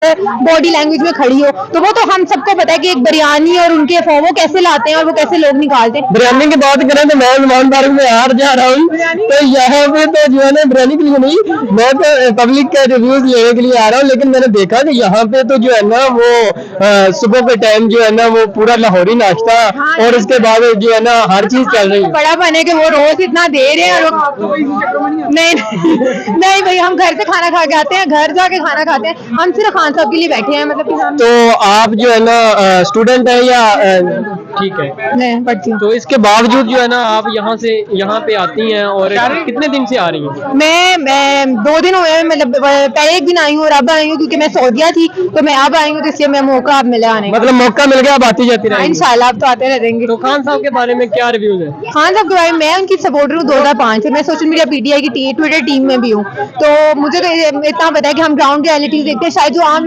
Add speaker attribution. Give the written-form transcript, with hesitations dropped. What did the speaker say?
Speaker 1: पर body language में खड़ी हो, तो वो तो हम सबको पता है कि एक बिरयानी और उनके वो कैसे लाते हैं और वो कैसे लोग निकालते हैं।
Speaker 2: बिरयानी की बात करें तो मैं नुमान पार्क में हार जा रहा हूँ, तो यहाँ पे तो जो है ना बिरयानी के लिए नहीं, मैं तो पब्लिक का रिव्यूज लेने के लिए आ रहा हूँ। लेकिन मैंने देखा कि यहाँ पे तो जो है ना वो सुबह के टाइम जो है ना वो पूरा लाहौरी नाश्ता और उसके बाद जो है ना हर चीज चल रही है।
Speaker 1: बड़ा बन है कि वो रोज इतना दे रहे हैं और नहीं नहीं भाई, हम घर से खाना खा के आते हैं, घर जाके खाना खाते हैं, हम सिर्फ खान साहब के लिए बैठे हैं, मतलब कि हम
Speaker 2: तो आप जो है ना स्टूडेंट है या ठीक है
Speaker 1: नहीं पढ़ती हूँ।
Speaker 2: तो इसके बावजूद जो है ना आप यहाँ पे आती हैं और कितने दिन से आ रही हैं?
Speaker 1: मैं 2 दिन हुए हैं, मतलब पहले एक दिन आई हूँ और अब आई हूँ, क्योंकि मैं सऊदीया थी तो मैं अब आई हूँ, तो इसलिए मैं मौका अब मिला आने का।
Speaker 2: मतलब मौका मिल गया, आप आती जाती रहेंगी
Speaker 1: इंशाल्लाह अब तो आते रहेंगे।
Speaker 2: तो खान साहब के बारे में क्या रिव्यूज है?
Speaker 1: खान साहब के बारे में मैं उनकी सपोर्टर हूँ 2005 से, मैं सोशल मीडिया पीटीआई की ट्विटर टीम में भी हूँ, तो मुझे तो इतना पता है कि हम ग्राउंड रियलिटीज देखते हैं, शायद जो आम लोग